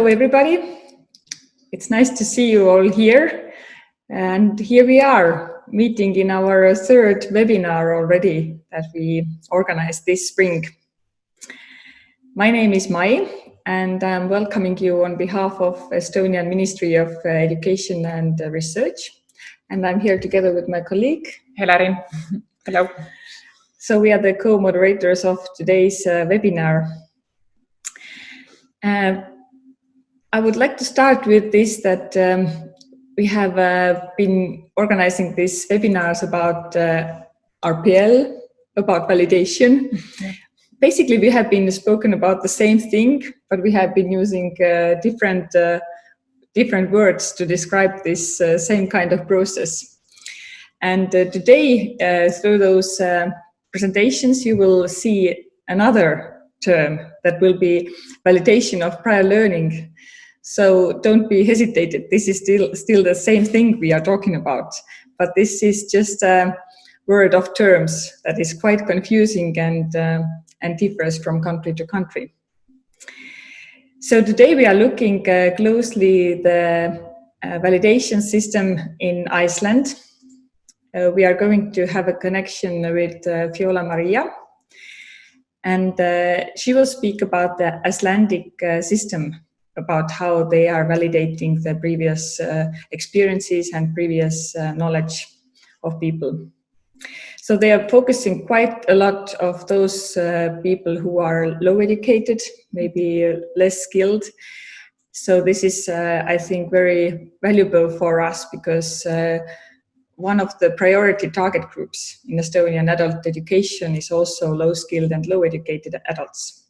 Hello everybody, it's nice to see you all here, and here we are meeting in our third webinar already that we organized this spring. My name is Mai and I'm welcoming you on behalf of Estonian Ministry of Education and Research, and I'm here together with my colleague Heleriin. Hello. So we are the co-moderators of today's webinar. I would like to start with this, that we have been organizing these webinars about RPL, about validation. Basically, we have been spoken about the same thing, but we have been using different words to describe this same kind of process. And today, through those presentations, you will see another term that will be validation of prior learning. So don't be hesitated. This is still the same thing we are talking about, but this is just a word of terms that is quite confusing and differs from country to country. So today we are looking closely the validation system in Iceland. We are going to have a connection with Fjóla María, and she will speak about the Icelandic system, about how they are validating the previous experiences and previous knowledge of people. So they are focusing quite a lot of those people who are low educated, maybe less skilled. So this is, I think, very valuable for us because one of the priority target groups in Estonian adult education is also low skilled and low educated adults.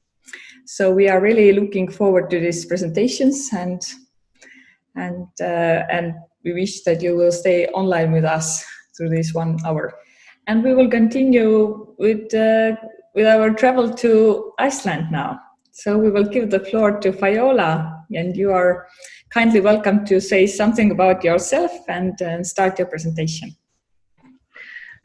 So we are really looking forward to these presentations, and we wish that you will stay online with us through this 1 hour. And we will continue with our travel to Iceland now. So we will give the floor to Fjóla, and you are kindly welcome to say something about yourself and start your presentation.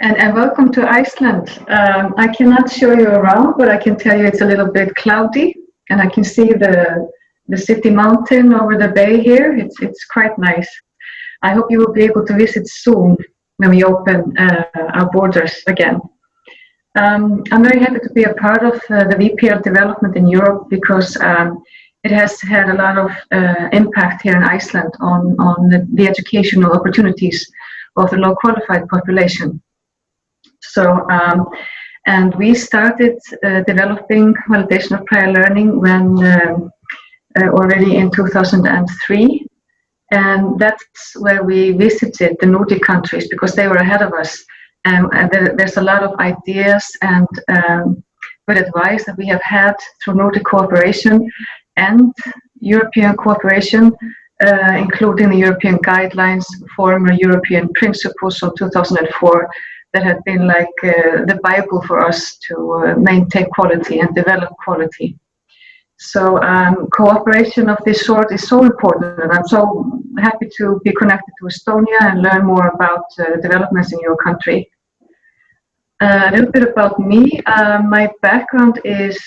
And welcome to Iceland. I cannot show you around, but I can tell you it's a little bit cloudy, and I can see the city mountain over the bay here. It's quite nice. I hope you will be able to visit soon when we open our borders again. I'm very happy to be a part of the VPL development in Europe because it has had a lot of impact here in Iceland on the educational opportunities of the low qualified population. So, and we started developing validation of prior learning when already in 2003, and that's where we visited the Nordic countries because they were ahead of us. And there's a lot of ideas and good advice that we have had through Nordic cooperation and European cooperation, including the European guidelines, former European principles from 2004, that have been like the Bible for us to maintain quality and develop quality. So cooperation of this sort is so important, and I'm so happy to be connected to Estonia and learn more about developments in your country. A little bit about me. My background is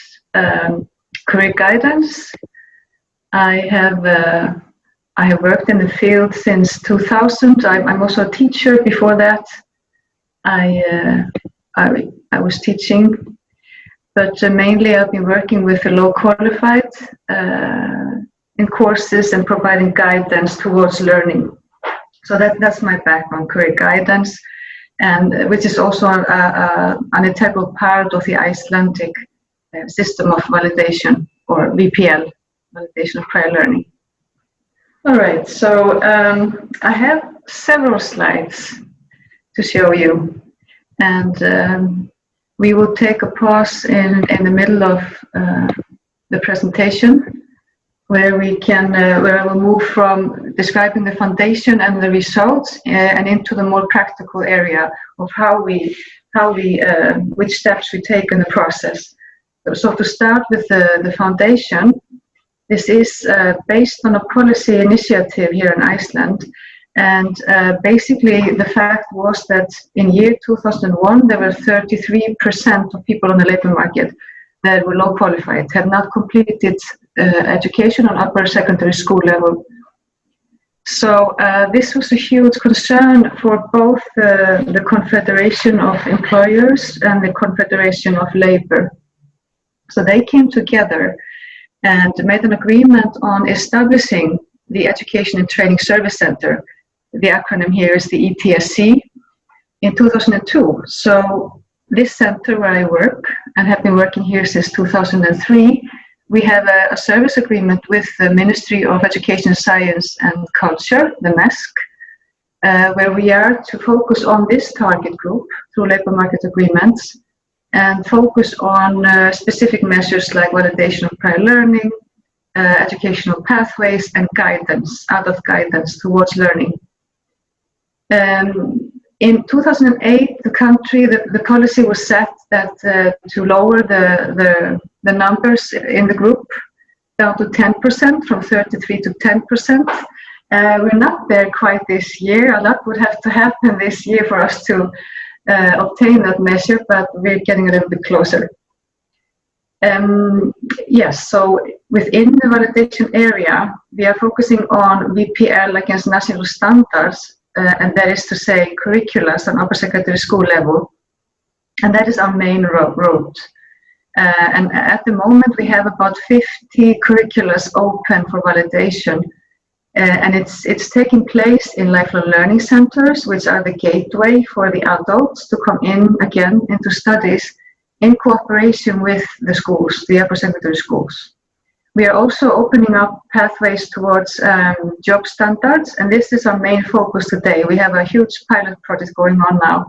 career guidance. I have worked in the field since 2000. I'm also a teacher. Before that, I was teaching, but mainly I've been working with the low qualified in courses and providing guidance towards learning. So that's my background, career guidance, and which is also an integral part of the Icelandic system of validation, or VPL, validation of prior learning. All right, so I have several slides to show you, and we will take a pause in the middle of the presentation, where we can where I will move from describing the foundation and the results and into the more practical area of which steps we take in the process. So to start with the foundation, this is based on a policy initiative here in Iceland. And basically the fact was that in year 2001 there were 33% of people on the labor market that were low qualified, had not completed education on upper secondary school level. So this was a huge concern for both the Confederation of Employers and the Confederation of Labor. So they came together and made an agreement on establishing the Education and Training Service Center. The acronym here is the ETSC in 2002. So this center where I work and have been working here since 2003, we have a service agreement with the Ministry of Education, Science and Culture, the MESC, where we are to focus on this target group through labor market agreements and focus on specific measures like validation of prior learning, educational pathways and guidance, adult guidance towards learning. In 2008, the policy was set that to lower the numbers in the group down to 10%, from 33 to 10%. We're not there quite this year. A lot would have to happen this year for us to obtain that measure, but we're getting a little bit closer. Yes, so within the validation area, we are focusing on VPL against national standards, and that is to say curricula on upper secondary school level, and that is our main road. And at the moment we have about 50 curriculums open for validation, and it's taking place in lifelong learning centers, which are the gateway for the adults to come in again into studies in cooperation with the schools, the upper secondary schools. We are also opening up pathways towards job standards, and this is our main focus today. We have a huge pilot project going on now,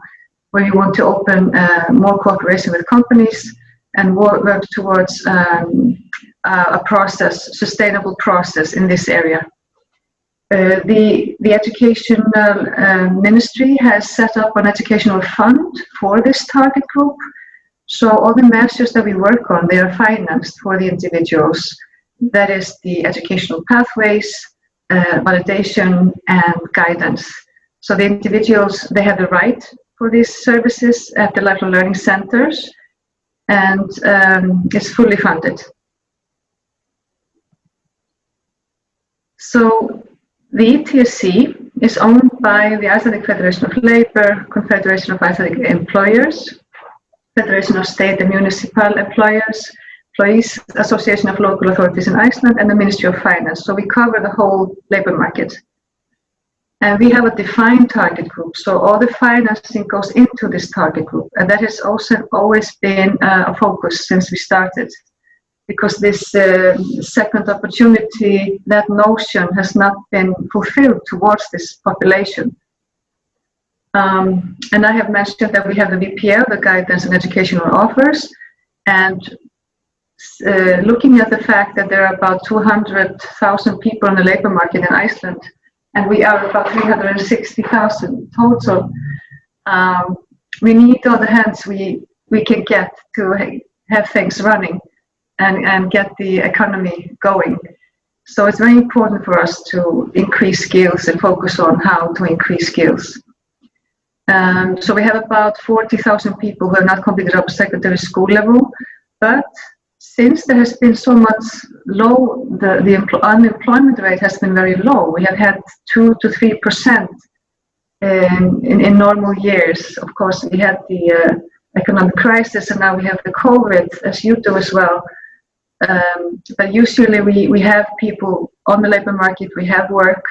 where we want to open more cooperation with companies and work towards a process, sustainable process in this area. The Educational Ministry has set up an educational fund for this target group. So all the measures that we work on, they are financed for the individuals. That is the educational pathways, validation, and guidance. So the individuals, they have the right for these services at the lifelong learning centers, and it's fully funded. So the ETSC is owned by the Icelandic Federation of Labor, Confederation of Icelandic Employers, Federation of State and Municipal Employers, Employees Association of Local Authorities in Iceland, and the Ministry of Finance. So we cover the whole labor market. And we have a defined target group. So all the financing goes into this target group. And that has also always been a focus since we started. Because this second opportunity, that notion has not been fulfilled towards this population. And I have mentioned that we have the VPL, the Guidance and Educational Offers, and looking at the fact that there are about 200,000 people on the labor market in Iceland, and we are about 360,000 total, we need all the hands we can get to have things running and get the economy going. So it's very important for us to increase skills and focus on how to increase skills. So we have about 40,000 people who have not completed upper secondary school level, but since there has been so much low, the unemployment rate has been very low. We have had 2 to 3% in normal years. Of course, we had the economic crisis, and now we have the COVID, as you do as well. But usually we have people on the labor market, we have work,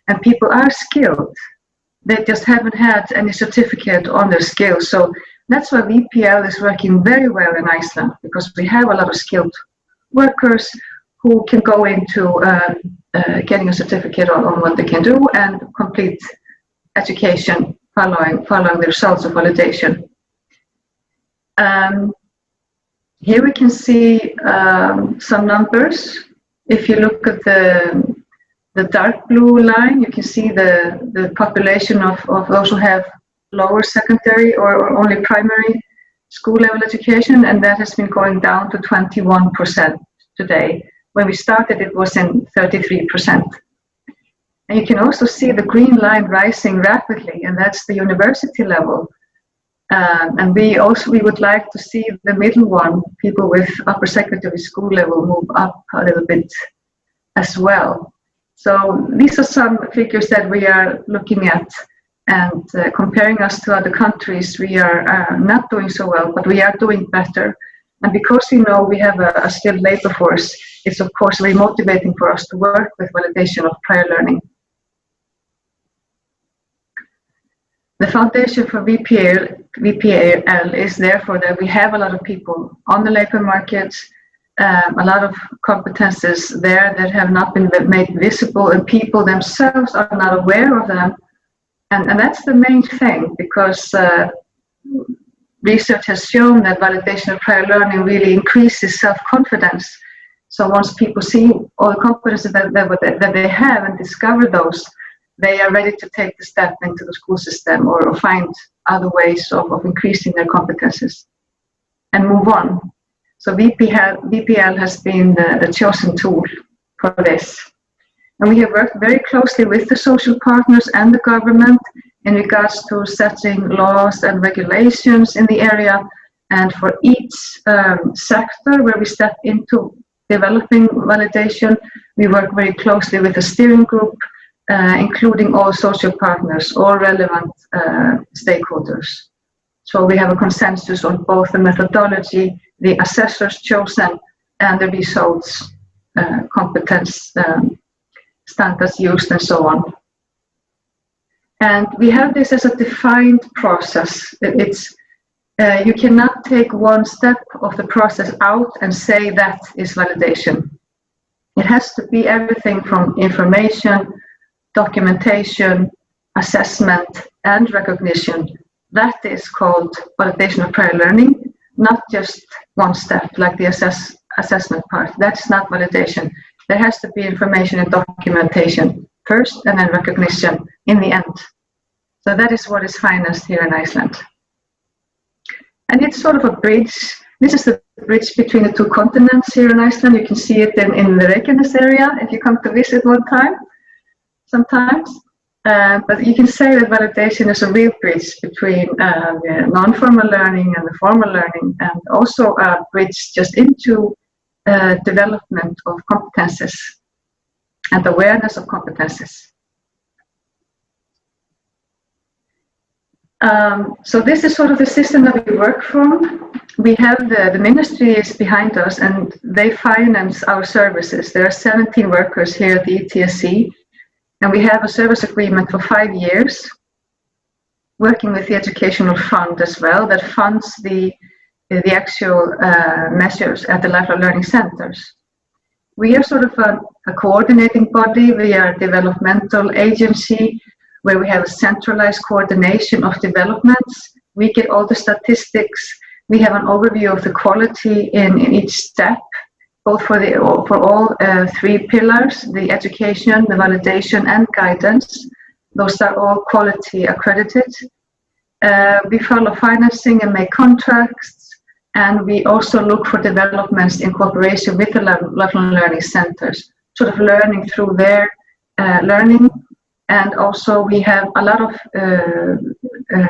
and people are skilled. They just haven't had any certificate on their skills. So that's why VPL is working very well in Iceland, because we have a lot of skilled workers who can go into getting a certificate on what they can do and complete education following the results of validation. Here we can see some numbers. If you look at the dark blue line, you can see the population of those who have lower secondary or only primary school level education, and that has been going down to 21% today. When we started, it was in 33%. And you can also see the green line rising rapidly, and that's the university level. And we would like to see the middle one, people with upper secondary school level, move up a little bit as well. So these are some figures that we are looking at, and comparing us to other countries, we are not doing so well, but we are doing better. And because we know we have a skilled labor force, it's of course very motivating for us to work with validation of prior learning. The foundation for VPL is therefore that we have a lot of people on the labor market, a lot of competences there that have not been made visible, and people themselves are not aware of them. And that's the main thing, because research has shown that validation of prior learning really increases self-confidence. So once people see all the competences that they have and discover those, they are ready to take the step into the school system or find other ways of increasing their competences and move on. So VPL has been the chosen tool for this. And we have worked very closely with the social partners and the government in regards to setting laws and regulations in the area. And for each sector where we step into developing validation, we work very closely with the steering group, including all social partners, all relevant stakeholders. So we have a consensus on both the methodology, the assessors chosen, and the results, competence standards used, and so on. And we have this as a defined process. You cannot take one step of the process out and say that is validation. It has to be everything from information, documentation, assessment, and recognition. That is called validation of prior learning, not just one step like the assessment part. That's not validation. There has to be information and documentation first, and then recognition in the end. So that is what is financed here in Iceland. And it's sort of a bridge. This is the bridge between the two continents here in Iceland. You can see it in the Reykjanes area if you come to visit one time, sometimes. But you can say that validation is a real bridge between the non-formal learning and the formal learning, and also a bridge just into development of competences and awareness of competences. So this is sort of the system that we work from. We have the ministry is behind us, and they finance our services. There are 17 workers here at the ETSC, and we have a service agreement for 5 years, working with the educational fund as well, that funds the actual measures at the lifelong learning centers. We are sort of a coordinating body. We are a developmental agency where we have a centralized coordination of developments. We get all the statistics. We have an overview of the quality in each step, both for all 3 pillars, the education, the validation, and guidance. Those are all quality accredited. We follow financing and make contracts. And we also look for developments in cooperation with the lifelong learning centers, sort of learning through their learning. And also we have a lot of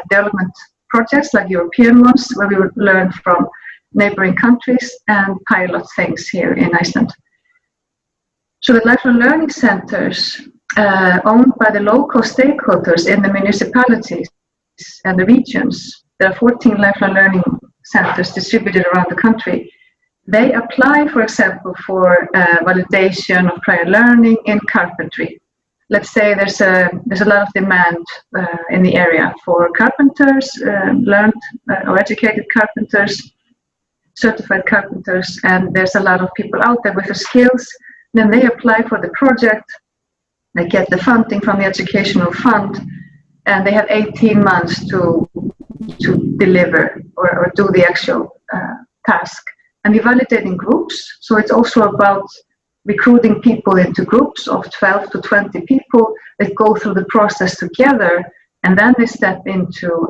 development projects, like European ones, where we would learn from neighboring countries and pilot things here in Iceland. So the lifelong learning centers owned by the local stakeholders in the municipalities and the regions, there are 14 lifelong learning centers distributed around the country. They apply, for example, for validation of prior learning in carpentry. Let's say there's a lot of demand in the area for carpenters, learned or educated carpenters, certified carpenters, and there's a lot of people out there with the skills. Then they apply for the project, they get the funding from the educational fund, and they have 18 months to deliver or do the actual task. And we validate in groups, so it's also about recruiting people into groups of 12 to 20 people that go through the process together, and then they step into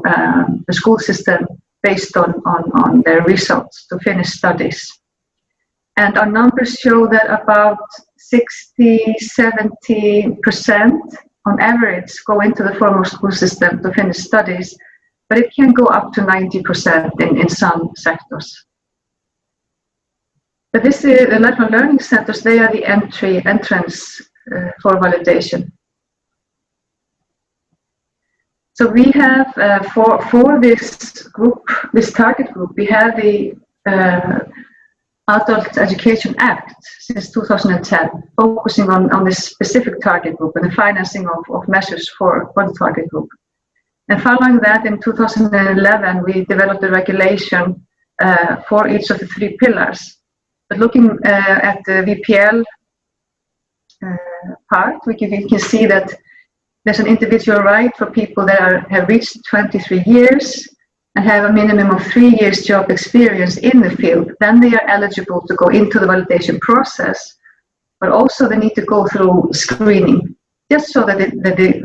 the school system based on their results to finish studies. And our numbers show that about 60–70% on average go into the formal school system to finish studies, but it can go up to 90% in some sectors. But this is the lifelong learning centers, they are the entrance for validation. So we have, for this group, this target group, we have the Adult Education Act since 2010, focusing on this specific target group and the financing of measures for the target group. And following that, in 2011, we developed a regulation for each of the 3 pillars. But looking at the VPL part, we can see that there's an individual right for people that have reached 23 years and have a minimum of 3 years job experience in the field. Then they are eligible to go into the validation process, but also they need to go through screening, just so that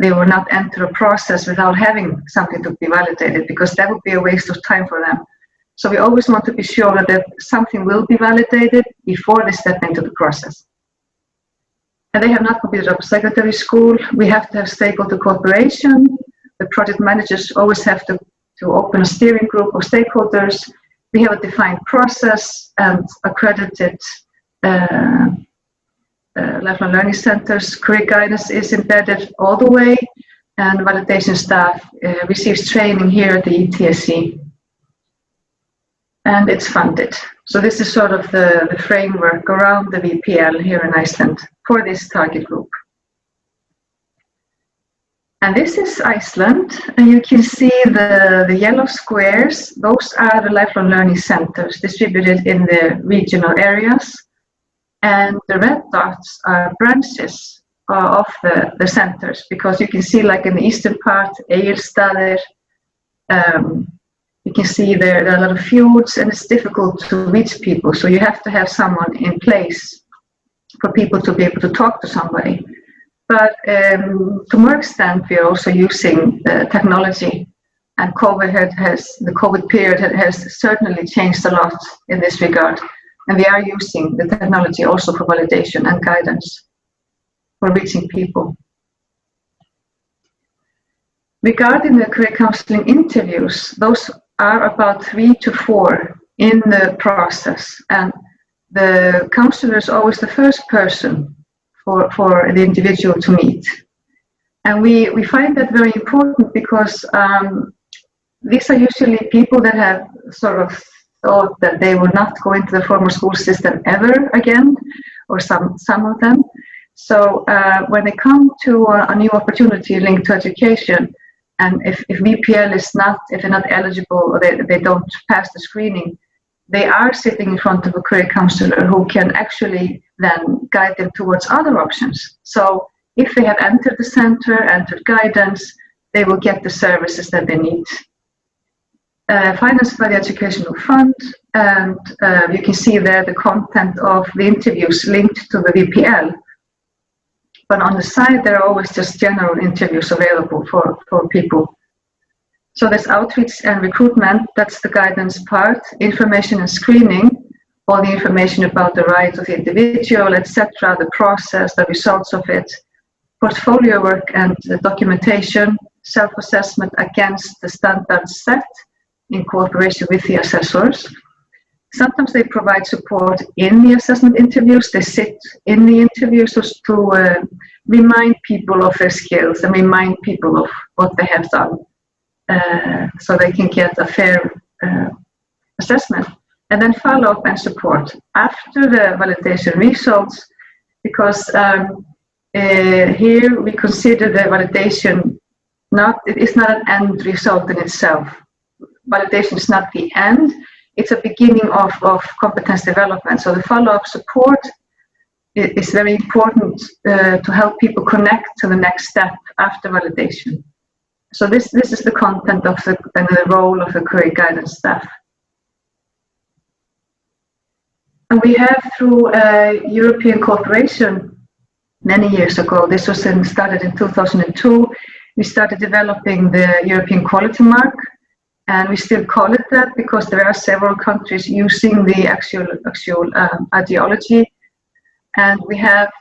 they will not enter a process without having something to be validated, because that would be a waste of time for them. So we always want to be sure that something will be validated before they step into the process. And they have not completed a secondary school. We have to have stakeholder cooperation. The project managers always have to open a steering group of stakeholders. We have a defined process and accredited lifelong learning centers. Career guidance is embedded all the way, and validation staff receives training here at the ETSC. And it's funded. So this is sort of the framework around the VPL here in Iceland for this target group. And this is Iceland, and you can see the yellow squares. Those are the lifelong learning centers distributed in the regional areas. And the red dots are branches of the centers, because you can see, like in the eastern part, Egilsstaðir, you can see there are a lot of fjords, and it's difficult to reach people. So you have to have someone in place for people to be able to talk to somebody. But to more extent, we are also using technology, and the COVID period has certainly changed a lot in this regard. And we are using the technology also for validation and guidance for reaching people. Regarding the career counseling interviews, those are about 3 to 4 in the process, and the counselor is always the first person for the individual to meet. And we find that very important, because these are usually people that have sort of thought that they will not go into the formal school system ever again, or some of them. So when they come to a new opportunity linked to education, and if VPL is not, if they're not eligible, or they don't pass the screening, they are sitting in front of a career counselor who can actually then guide them towards other options. So if they have entered the center, entered guidance, they will get the services that they need. Financed by the Educational Fund, and you can see there the content of the interviews linked to the VPL. But on the side, there are always just general interviews available for people. So there's outreach and recruitment, that's the guidance part, information and screening, all the information about the rights of the individual, etc., the process, the results of it, portfolio work and the documentation, self-assessment against the standards set in cooperation with the assessors. Sometimes they provide support in the assessment interviews. They sit in the interviews to remind people of their skills and remind people of what they have done, so they can get a fair assessment. And then follow up and support after the validation results, because here we consider the validation it's not an end result in itself. Validation is not the end. It's a beginning of competence development. So the follow-up support is very important to help people connect to the next step after validation. So this is the content of and the role of the career guidance staff. And we have, through European cooperation many years ago, this was started in 2002, we started developing the European quality mark. And we still call it that because there are several countries using the actual ideology. And we have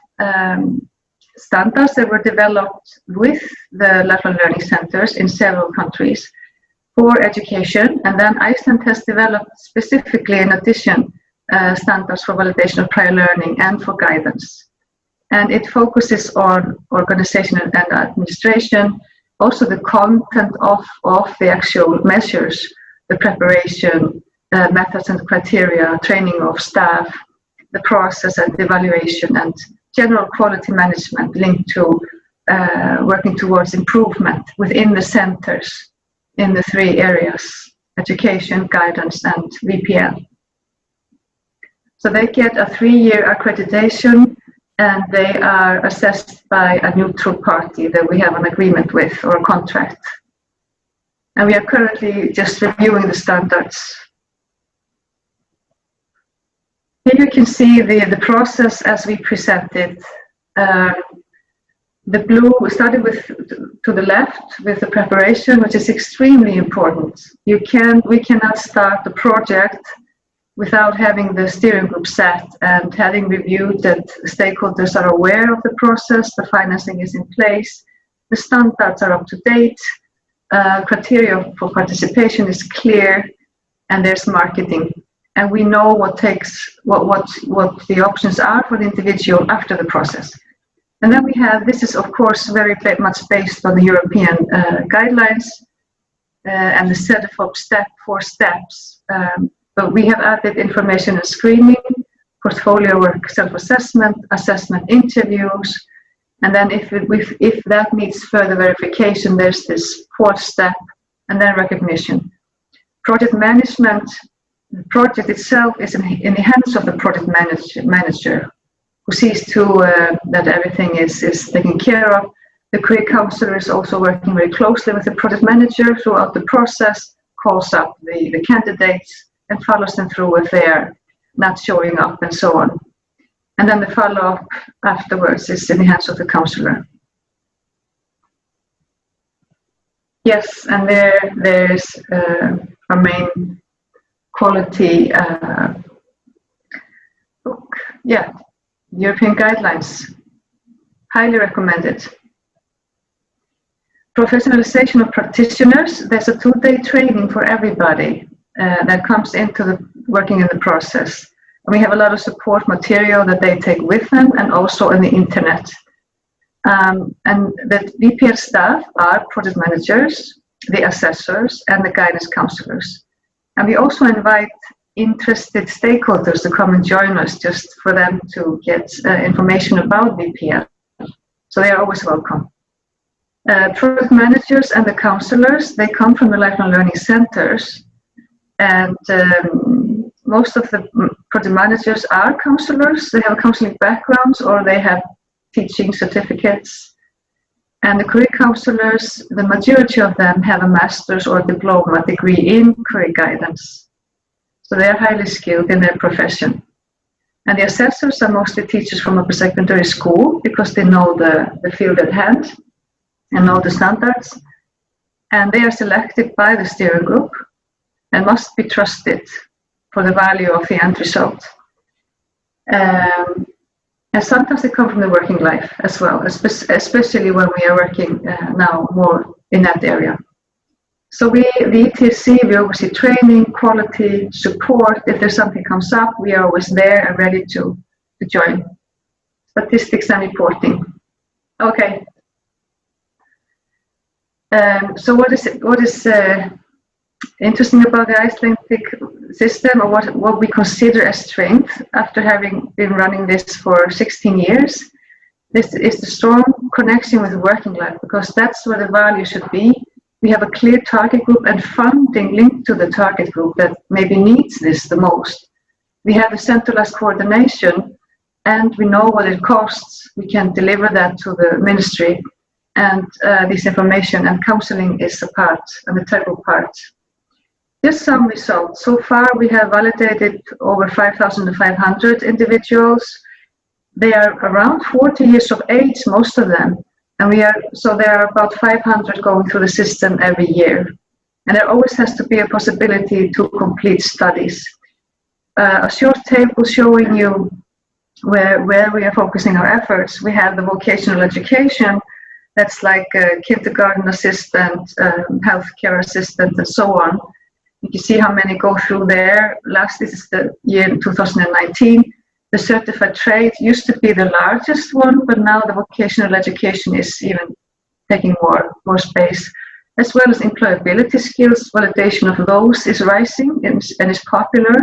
standards that were developed with the lifelong learning centers in several countries. for education, and then Iceland has developed specifically, in addition, standards for validation of prior learning and for guidance. And it focuses on organization and administration, also the content of the actual measures, the preparation, methods and criteria, training of staff, the process and evaluation, and general quality management linked to working towards improvement within the centers in the 3 areas: education, guidance, and VPL. So they get a 3-year accreditation, and they are assessed by a neutral party that we have an agreement with or a contract. And we are currently just reviewing the standards. Here you can see the process as we presented. The blue, we started with to the left with the preparation, which is extremely important. We cannot start the project without having the steering group set and having reviewed that stakeholders are aware of the process, the financing is in place, the standards are up to date, criteria for participation is clear, and there's marketing. And we know what the options are for the individual after the process. And then we have, this is of course very much based on the European guidelines and the set of 4 steps. But we have added information and screening, portfolio work, self-assessment, assessment interviews, and then if that needs further verification, there's this 4th step, and then recognition. Project management, the project itself is in the hands of the project manager, who sees to that everything is taken care of. The career counselor is also working very closely with the project manager throughout the process, calls up the candidates and follows them through if they are not showing up and so on. And then the follow-up afterwards is in the hands of the counselor. Yes, and there's our main quality book. Yeah, European guidelines, highly recommended. Professionalization of practitioners, there's a 2-day training for everybody that comes into the working in the process. And we have a lot of support material that they take with them and also on the internet. And the VPL staff are project managers, the assessors, and the guidance counselors. And we also invite interested stakeholders to come and join us just for them to get information about VPL. So they are always welcome. Project managers and the counselors, they come from the lifelong learning centers, and most of the project managers are counselors. They have counseling backgrounds or they have teaching certificates. And the career counselors, the majority of them have a master's or diploma degree in career guidance. So they are highly skilled in their profession. And the assessors are mostly teachers from upper secondary school because they know the field at hand and know the standards. And they are selected by the steering group and must be trusted for the value of the end result. And sometimes they come from the working life as well, especially when we are working now more in that area. So the ETSC, we oversee training, quality, support. If there's something comes up, we are always there and ready to join. Statistics and reporting. Okay. So what is interesting about the Icelandic system, or what we consider a strength after having been running this for 16 years, this is the strong connection with working life, because that's where the value should be. We have a clear target group and funding linked to the target group that maybe needs this the most. We have a centralized coordination and we know what it costs. We can deliver that to the ministry, and this information and counseling is a part, an integral part. Just some results. So far, we have validated over 5,500 individuals. They are around 40 years of age, most of them. And so there are about 500 going through the system every year. And there always has to be a possibility to complete studies. A short table showing you where we are focusing our efforts. We have the vocational education, That's like a kindergarten assistant, healthcare assistant, and so on. You can see how many go through there. This is the year 2019. The certified trade used to be the largest one, but now the vocational education is even taking more space, as well as employability skills. Validation of those is rising and is popular,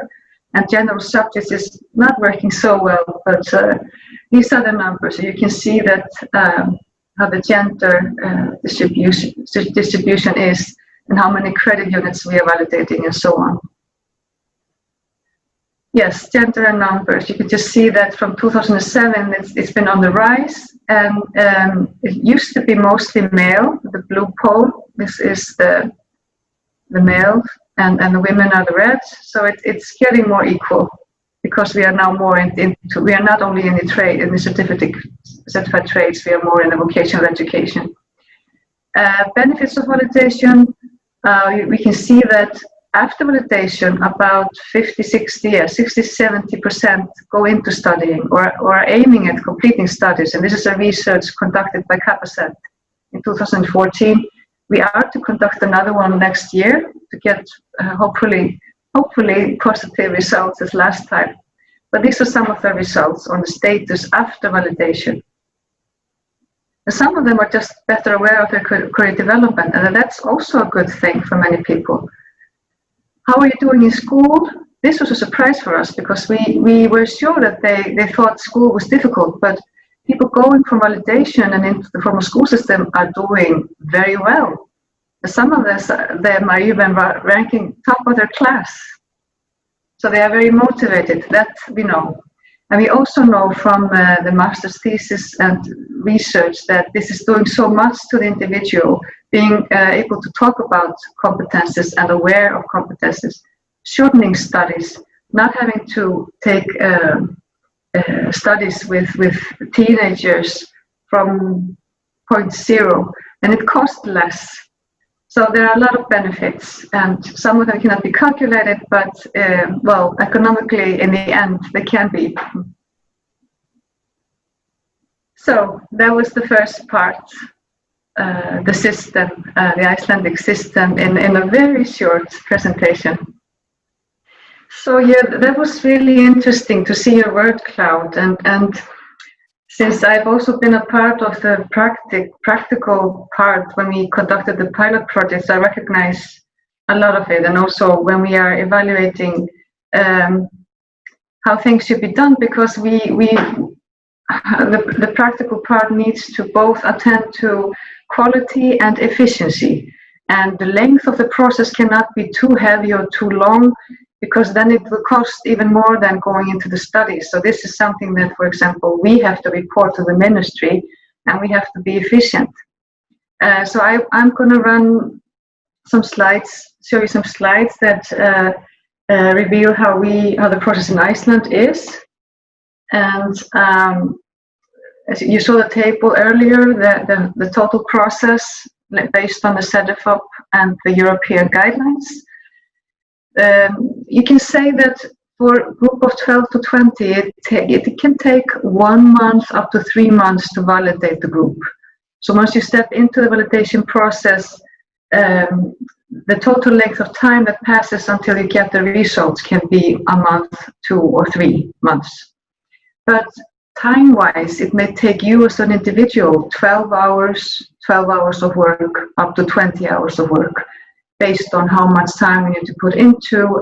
and general subjects is not working so well, but these are the numbers. So you can see that how the gender distribution is, and how many credit units we are validating, and so on. Yes, gender and numbers. You can just see that from 2007, it's been on the rise, and it used to be mostly male. The blue pole, this is the male, and the women are the red. So it's getting more equal, because we are now more into. We are not only in the trade, in the certified trades. We are more in the vocational education. Benefits of validation. We can see that after validation, about 60-70% go into studying or are aiming at completing studies. And this is a research conducted by Capacent in 2014. We are to conduct another one next year to get hopefully positive results as last time. But these are some of the results on the status after validation. And some of them are just better aware of their career development, and that's also a good thing for many people. How are you doing in school? This was a surprise for us, because we were sure that they thought school was difficult, but people going from validation and into the formal school system are doing very well. Some of them are even ranking top of their class. So they are very motivated, that we know. And we also know from the master's thesis and research that this is doing so much to the individual, being able to talk about competences and aware of competences, shortening studies, not having to take studies with teenagers from point zero, and it costs less. So there are a lot of benefits, and some of them cannot be calculated, but well, economically in the end they can be. So that was the first part, the system, the Icelandic system, in a very short presentation. So yeah, that was really interesting to see a word cloud, and since I've also been a part of the practical part when we conducted the pilot projects, I recognize a lot of it, and also when we are evaluating how things should be done, because the practical part needs to both attend to quality and efficiency, and the length of the process cannot be too heavy or too long, because then it will cost even more than going into the studies. So this is something that, for example, we have to report to the ministry, and we have to be efficient. So I'm going to run some slides, show you some slides that reveal how the process in Iceland is. And as you saw the table earlier, the total process based on the CEDEFOP and the European guidelines. You can say that for a group of 12 to 20, it can take 1 month up to 3 months to validate the group. So once you step into the validation process, the total length of time that passes until you get the results can be a month, 2 or 3 months. But time-wise, it may take you as an individual 12 hours of work, up to 20 hours of work, based on how much time you need to put into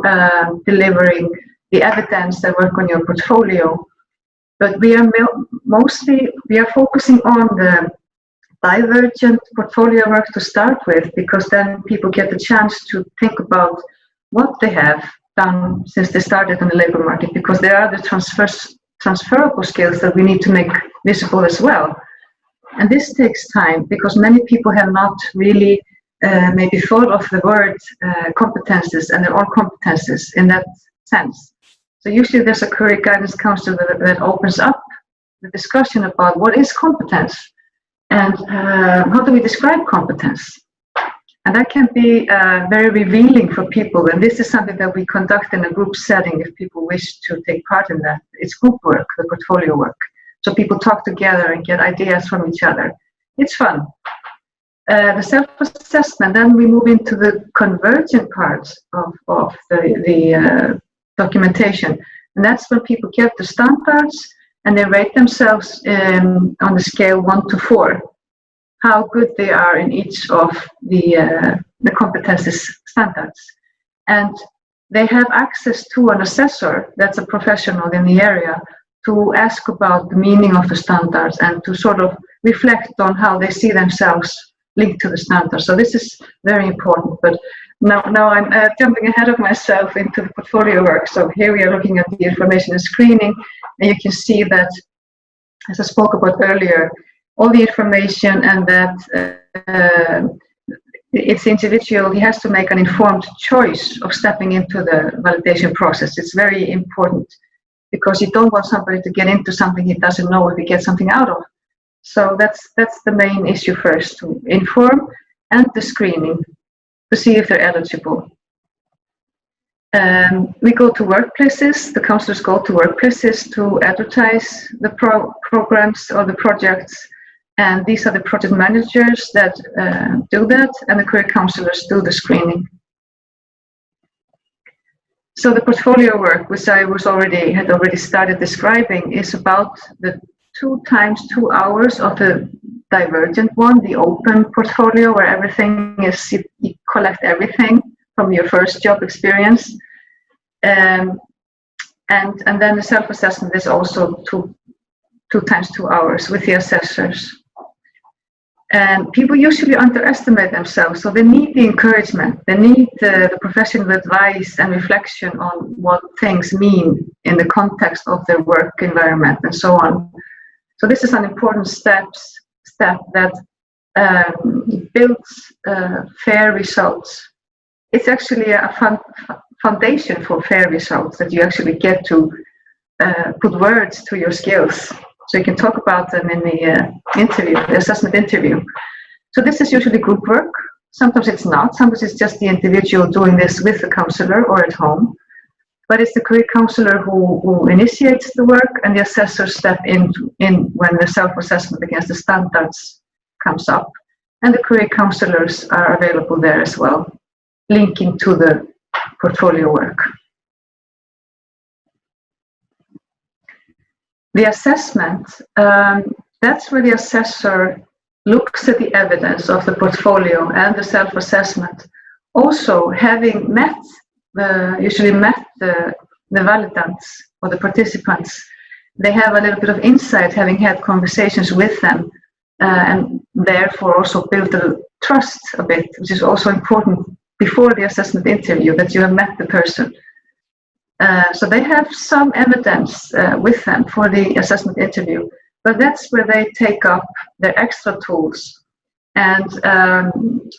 delivering the evidence that work on your portfolio. But we are focusing on the divergent portfolio work to start with, because then people get the chance to think about what they have done since they started on the labor market, because there are the transferable skills that we need to make visible as well. And this takes time, because many people have not really maybe thought of the word competences and their own competences in that sense. So usually there's a career guidance counselor that opens up the discussion about what is competence and how do we describe competence. And that can be very revealing for people, and this is something that we conduct in a group setting if people wish to take part in that. It's group work, the portfolio work. So people talk together and get ideas from each other. it's fun. The self-assessment, then we move into the convergent parts of the documentation. And that's when people get the standards and they rate themselves on the scale 1 to 4, how good they are in each of the competencies standards. And they have access to an assessor that's a professional in the area to ask about the meaning of the standards and to sort of reflect on how they see themselves linked to the standards. So this is very important. But now I'm jumping ahead of myself into the portfolio work. So here we are looking at the information and screening, and you can see that, as I spoke about earlier, all the information and that it's individual. He has to make an informed choice of stepping into the validation process. It's very important because you don't want somebody to get into something he doesn't know if he gets something out of. So that's the main issue first, to inform, and the screening to see if they're eligible. We go to workplaces, the counselors go to workplaces to advertise the programs or the projects, and these are the project managers that do that, and the career counselors do the screening. So the portfolio work, which I had already started describing, is about the 2 times 2 hours of the divergent one, the open portfolio, where everything is, you collect everything from your first job experience. And then the self-assessment is also 2 times 2 hours with the assessors. And people usually underestimate themselves, so they need the encouragement, they need the professional advice and reflection on what things mean in the context of their work environment and so on. So this is an important step that builds fair results. It's actually a foundation for fair results, that you actually get to put words to your skills, so you can talk about them in the interview, the assessment interview. So this is usually group work. Sometimes it's not. Sometimes it's just the individual doing this with the counselor or at home. But it's the career counselor who initiates the work, and the assessors step in when the self-assessment against the standards comes up. And the career counselors are available there as well, linking to the portfolio work. The assessment, that's where the assessor looks at the evidence of the portfolio and the self-assessment. Also, having usually met the validants or the participants, they have a little bit of insight, having had conversations with them, and therefore also build the trust a bit, which is also important before the assessment interview, that you have met the person. So they have some evidence with them for the assessment interview, but that's where they take up their extra tools. And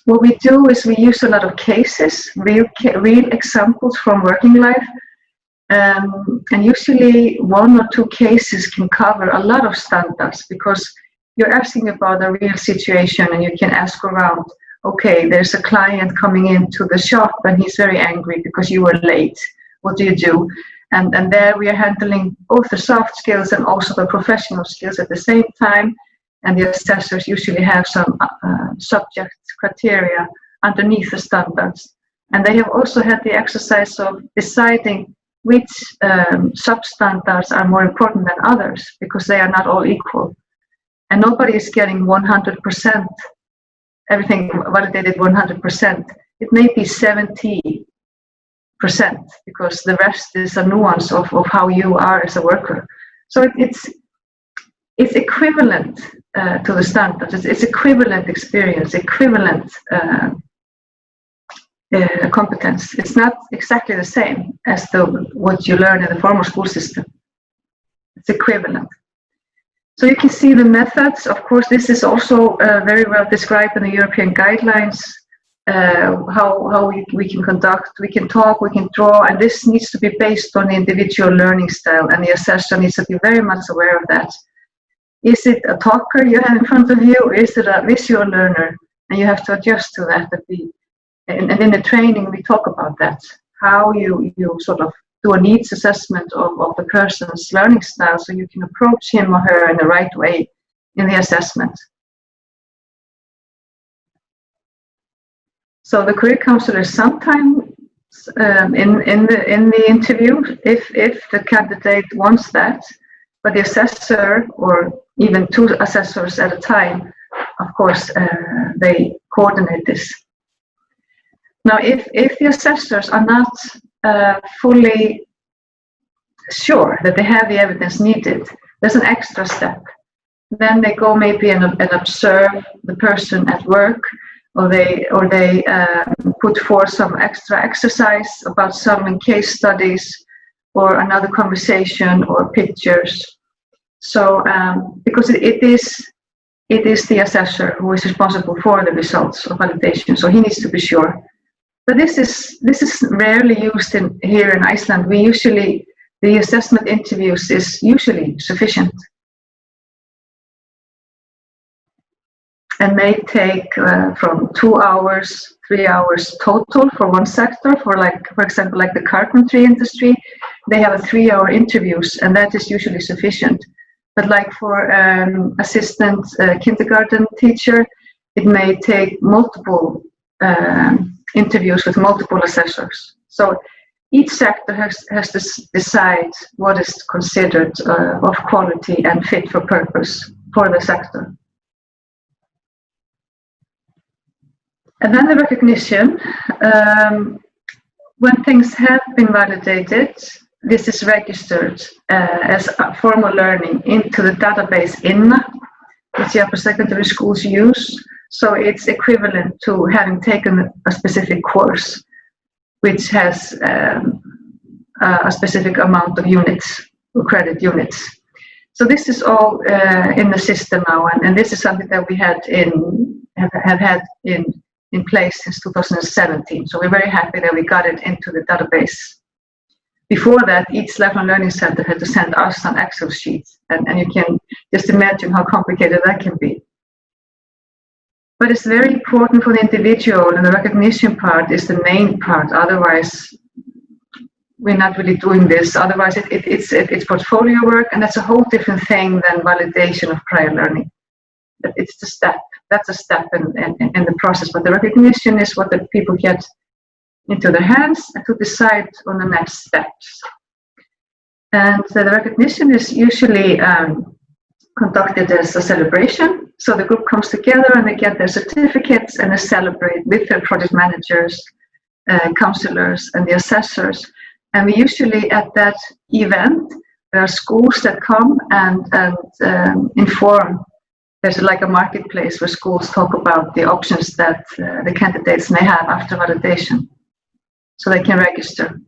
what we do is we use a lot of cases, real examples from working life. And usually 1 or 2 cases can cover a lot of standards, because you're asking about a real situation, and you can ask around, okay, there's a client coming into the shop and he's very angry because you were late. What do you do? And there we are handling both the soft skills and also the professional skills at the same time. And the assessors usually have some subject criteria underneath the standards. And they have also had the exercise of deciding which sub-standards are more important than others, because they are not all equal. And nobody is getting 100%, everything validated 100%. It may be 70%, because the rest is a nuance of how you are as a worker. So it's equivalent to the standards. It's equivalent experience, equivalent competence. It's not exactly the same as what you learn in the formal school system. It's equivalent. So you can see the methods. Of course, this is also very well described in the European guidelines. How we can conduct, we can talk, we can draw, and this needs to be based on the individual learning style, and the assessor needs to be very much aware of that. Is it a talker you have in front of you, or is it a visual learner? And you have to adjust to that. And in the training, we talk about that, how you sort of do a needs assessment of the person's learning style, so you can approach him or her in the right way in the assessment. So the career counselor sometimes in the interview, if the candidate wants that, but the assessor or even 2 assessors at a time, of course, they coordinate this. Now, if the assessors are not fully sure that they have the evidence needed, there's an extra step. Then they go maybe and observe the person at work, or they put forth some extra exercise about some case studies, or another conversation, or pictures. So because it is the assessor who is responsible for the results of validation, so he needs to be sure. But this is rarely used here in Iceland. The assessment interviews is usually sufficient, and may take from 2 hours, 3 hours total for one sector. For example, like the carpentry industry, they have 3-hour interviews, and that is usually sufficient. But like for assistant kindergarten teacher, it may take multiple interviews with multiple assessors. So each sector has to decide what is considered of quality and fit for purpose for the sector. And then the recognition. When things have been validated, this is registered as formal learning into the database INNA, which the upper secondary schools use. So it's equivalent to having taken a specific course, which has a specific amount of units, or credit units. So this is all in the system now, and this is something that we have had in place since 2017. So we're very happy that we got it into the database. Before that, each lifelong learning center had to send us an Excel sheet, and you can just imagine how complicated that can be. But it's very important for the individual, and the recognition part is the main part. Otherwise, we're not really doing this. Otherwise, it's portfolio work, and that's a whole different thing than validation of prior learning. It's the step. That's a step in the process. But the recognition is what the people get into their hands and to decide on the next steps. And the recognition is usually conducted as a celebration. So the group comes together and they get their certificates and they celebrate with their project managers, counselors, and the assessors. And we usually at that event, there are schools that come and inform. There's like a marketplace where schools talk about the options that the candidates may have after validation, so they can register.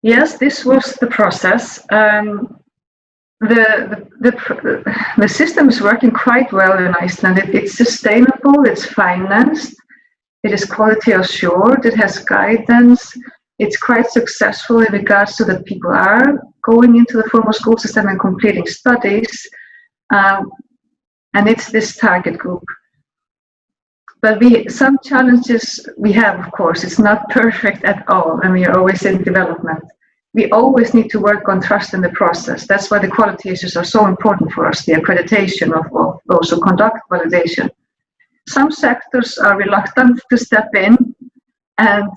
Yes, this was the process. The system is working quite well in Iceland. It's sustainable, it's financed, it is quality assured, it has guidance, it's quite successful in regards to that people are going into the formal school system and completing studies, and it's this target group. But some challenges we have, of course. It's not perfect at all, and we are always in development. We always need to work on trust in the process. That's why the quality issues are so important for us, the accreditation of those who conduct validation. Some sectors are reluctant to step in, and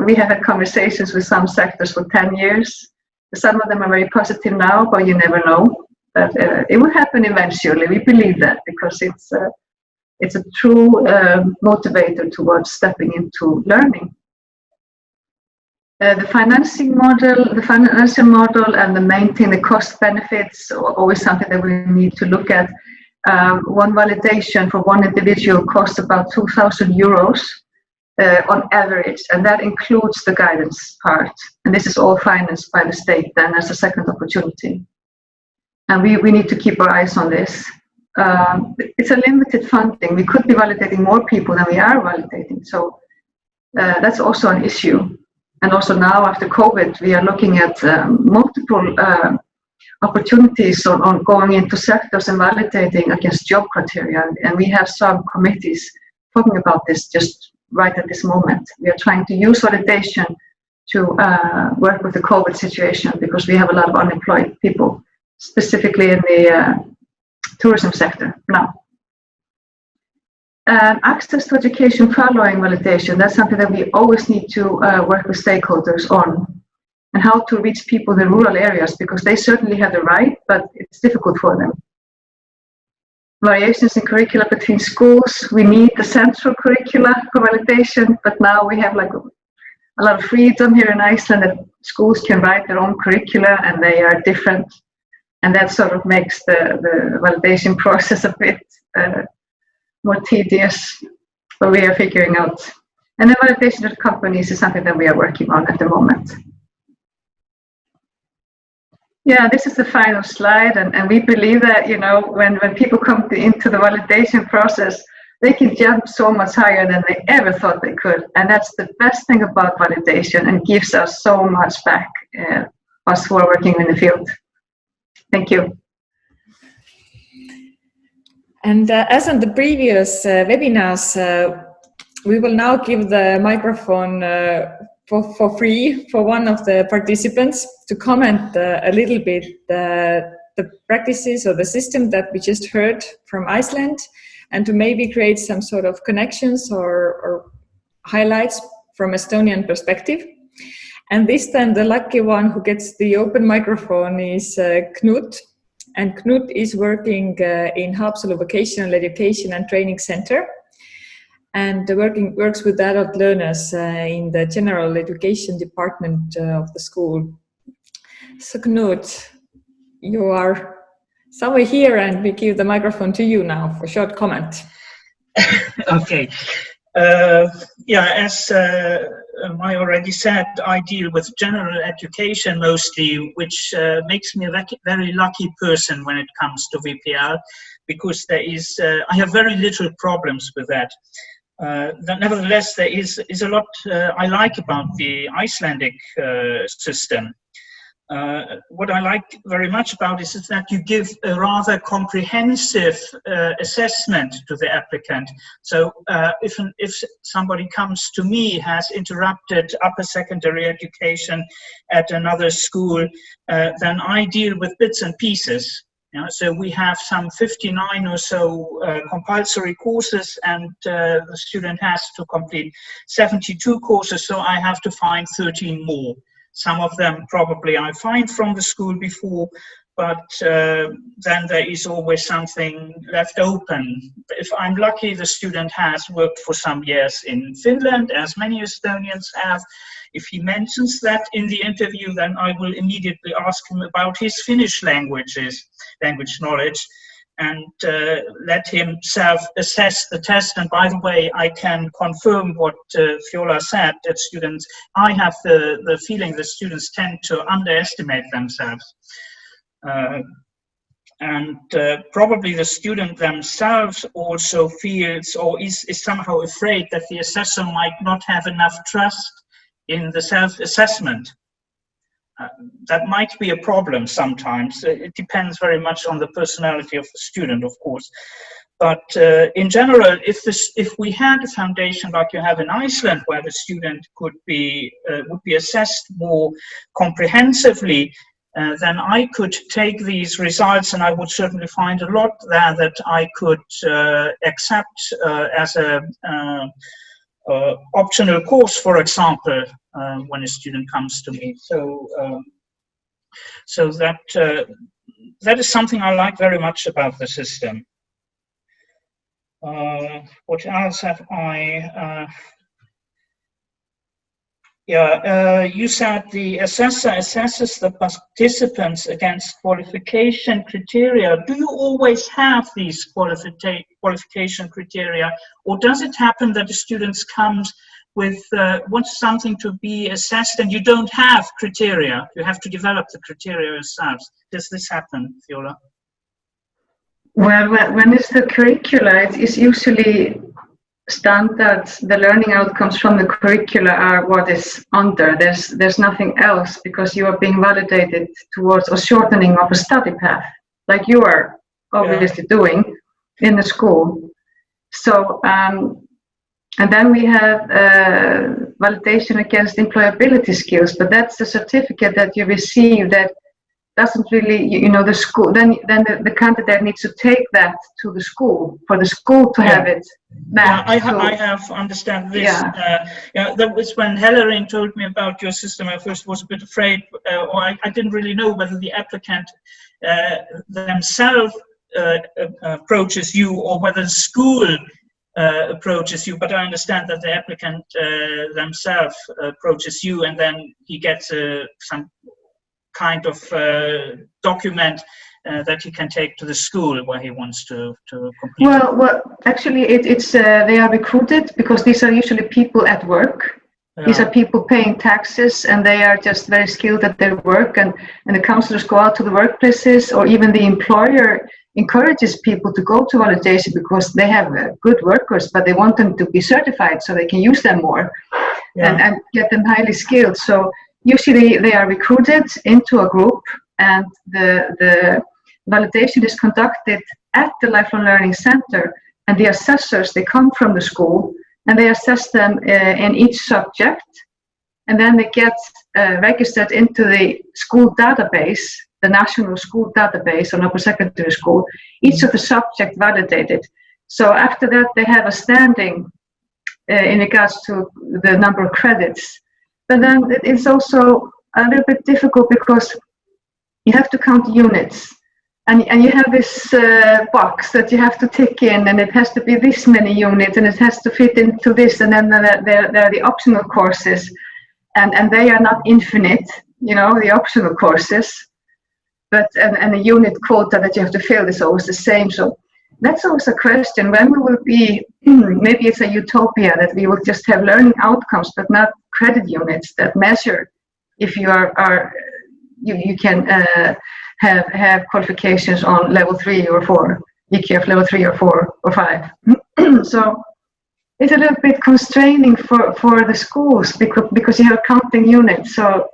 we have had conversations with some sectors for 10 years. Some of them are very positive now, but you never know. But it will happen eventually. We believe that because it's a true motivator towards stepping into learning. The financial model and the maintaining the cost benefits are always something that we need to look at. One validation for one individual costs about 2,000 euros on average, and that includes the guidance part. And this is all financed by the state then as a second opportunity. And we need to keep our eyes on this. It's a limited funding. We could be validating more people than we are validating. So that's also an issue. And also now after COVID, we are looking at multiple opportunities on going into sectors and validating against job criteria. And we have some committees talking about this just right at this moment. We are trying to use validation to work with the COVID situation because we have a lot of unemployed people, specifically in the tourism sector now. Access to education following validation, that's something that we always need to work with stakeholders on, and how to reach people in rural areas, because they certainly have the right, but it's difficult for them. Variations in curricula between schools, we need the central curricula for validation, but now we have like a lot of freedom here in Iceland that schools can write their own curricula and they are different, and that sort of makes the validation process a bit more tedious, but we are figuring out. And the validation of companies is something that we are working on at the moment. Yeah, this is the final slide, and we believe that, you know, when people come into the validation process, they can jump so much higher than they ever thought they could. And that's the best thing about validation, and gives us so much back, us who are working in the field. Thank you. And as on the previous webinars, we will now give the microphone for free for one of the participants to comment a little bit the practices or the system that we just heard from Iceland, and to maybe create some sort of connections or highlights from Estonian perspective. And this time the lucky one who gets the open microphone is Knut. And Knut is working in Haapsalu Vocational Education and Training Center, and works with adult learners in the General Education Department of the school. So Knut, you are somewhere here, and we give the microphone to you now for a short comment. Okay. Yeah, as Mai already said, I deal with general education mostly, which makes me a very lucky person when it comes to VPL, because there is, I have very little problems with that. Nevertheless, there is a lot I like about the Icelandic system. What I like very much about it is that you give a rather comprehensive assessment to the applicant. So if somebody comes to me, has interrupted upper secondary education at another school, then I deal with bits and pieces. Yeah, so we have some 59 or so compulsory courses, and the student has to complete 72 courses, so I have to find 13 more. Some of them probably I find from the school before, but then there is always something left open. If I'm lucky, the student has worked for some years in Finland, as many Estonians have. If he mentions that in the interview, then I will immediately ask him about his Finnish language knowledge, and let him self-assess the test. And by the way, I can confirm what Fjóla said, that students, I have the feeling that students tend to underestimate themselves. And probably the student themselves also feels or is somehow afraid that the assessor might not have enough trust in the self-assessment. That might be a problem sometimes. It depends very much on the personality of the student, of course. But in general, if we had a foundation like you have in Iceland, where the student would be assessed more comprehensively, then I could take these results, and I would certainly find a lot there that I could accept as a optional course, for example, when a student comes to me. So that is something I like very much about the system. What else have I? You said the assessor assesses the participants against qualification criteria. Do you always have these qualification criteria, or does it happen that the students comes with wants something to be assessed and you don't have criteria? You have to develop the criteria yourselves. Does this happen, Fjóla? Well, when it's the curricula, it is usually standards. The learning outcomes from the curricula are what is under. There's nothing else, because you are being validated towards a shortening of a study path, like you are obviously doing in the school. So, and then we have validation against employability skills, but that's the certificate that you receive that doesn't really, the school, then the candidate needs to take that to the school, for the school to have it mapped. I have understand this. That was when Heleriin told me about your system. I first was a bit afraid, or I didn't really know whether the applicant themselves approaches you or whether the school approaches you, but I understand that the applicant themselves approaches you, and then he gets some kind of document that he can take to the school where he wants to complete. Well, actually, it's they are recruited because these are usually people at work. These are people paying taxes, and they are just very skilled at their work. And the counselors go out to the workplaces, or even the employer encourages people to go to validation because they have good workers, but they want them to be certified so they can use them more and get them highly skilled. So usually they are recruited into a group, and the validation is conducted at the Lifelong Learning Center, and the assessors, they come from the school and they assess them in each subject, and then they get registered into the school database, the national school database on upper secondary school, each of the subject validated. So after that, they have a standing in regards to the number of credits. But then it's also a little bit difficult because you have to count units, and you have this box that you have to tick in, and it has to be this many units, and it has to fit into this, and then there are the optional courses, and they are not infinite, the optional courses. But and the unit quota that you have to fill is always the same. So that's always a question, when we will be, maybe it's a utopia that we will just have learning outcomes, but not credit units that measure if you you can have qualifications on level 3 or 4, EQF level 3 or 4 or 5. So it's a little bit constraining for the schools because you have counting units. So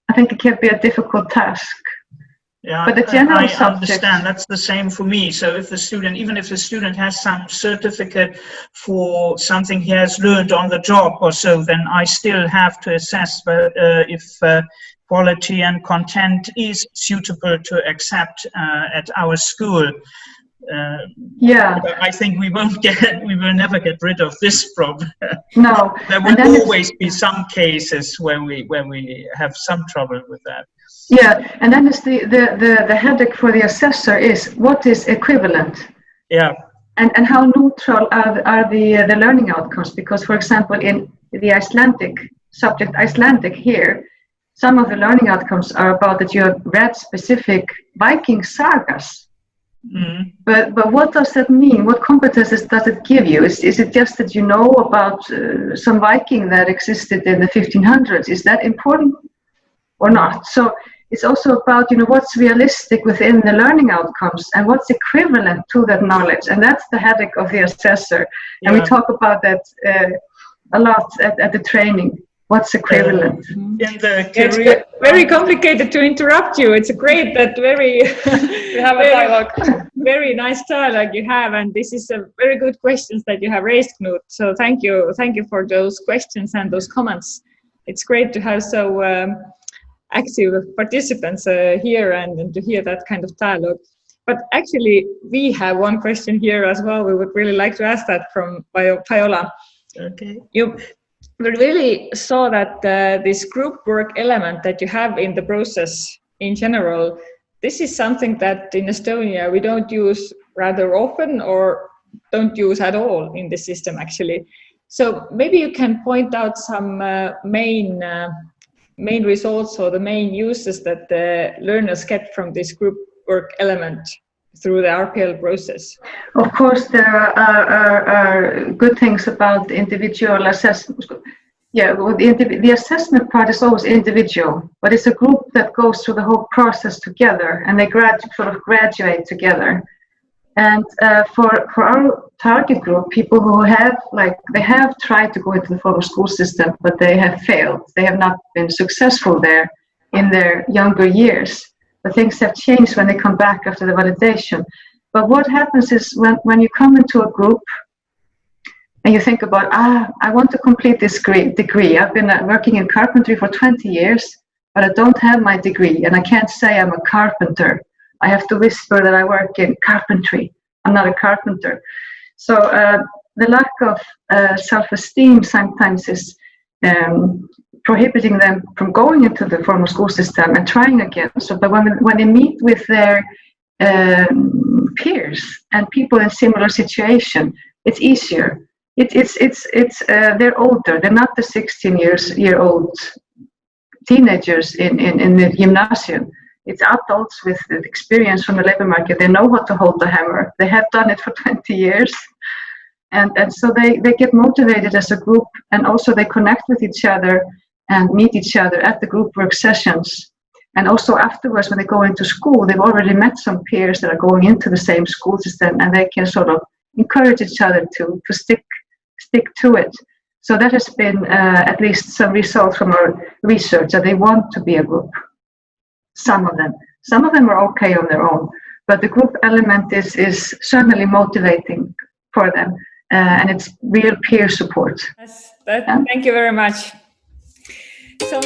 I think it can be a difficult task. Yeah, but the general I subject, understand. That's the same for me. So if the student, even if the student has some certificate for something he has learned on the job or so, then I still have to assess if quality and content is suitable to accept at our school. I think we will never get rid of this problem. No, there will always be some cases where we have some trouble with that. Yeah, and then it's the headache for the assessor is what is equivalent. Yeah. And how neutral are the learning outcomes? Because, for example, in the Icelandic subject, Icelandic here, some of the learning outcomes are about that you have read specific Viking sagas. Mm. But what does that mean? What competences does it give you? Is it just that you know about some Viking that existed in the 1500s? Is that important or not? So it's also about, what's realistic within the learning outcomes and what's equivalent to that knowledge. And that's the headache of the assessor. Yeah. And we talk about that a lot at the training. What's equivalent? It's very complicated to interrupt you. It's great that we have a dialogue. Very nice dialogue you have, and this is a very good questions that you have raised, Knut. So thank you for those questions and those comments. It's great to have so active participants here and to hear that kind of dialogue. But actually, we have one question here as well. We would really like to ask that from Fjóla. Okay. We really saw that this group work element that you have in the process in general, this is something that in Estonia we don't use rather often or don't use at all in the system actually. So maybe you can point out some main results or the main uses that the learners get from this group work element through the RPL process. Of course, there are good things about the individual assessment. Yeah, well, the assessment part is always individual, but it's a group that goes through the whole process together, and they graduate together. And for our target group, people who they have tried to go into the formal school system, but they have failed. They have not been successful there in their younger years. But things have changed when they come back after the validation. But what happens is when you come into a group and you think about, I want to complete this degree. I've been working in carpentry for 20 years. but I don't have my degree, and I can't say I'm a carpenter. I have to whisper that I work in carpentry. I'm not a carpenter. So the lack of self-esteem sometimes is prohibiting them from going into the formal school system and trying again. So, but when they meet with their peers and people in similar situation, it's easier. They're older. They're not the 16-year-old teenagers in the gymnasium. It's adults with experience from the labor market. They know how to hold the hammer. They have done it for 20 years. And so they get motivated as a group, and also they connect with each other and meet each other at the group work sessions. And also afterwards, when they go into school, they've already met some peers that are going into the same school system, and they can sort of encourage each other to stick to it. So that has been at least some results from our research, that they want to be a group. Some of them are okay on their own, but the group element is certainly motivating for them, and it's real peer support. Yes, thank you very much. So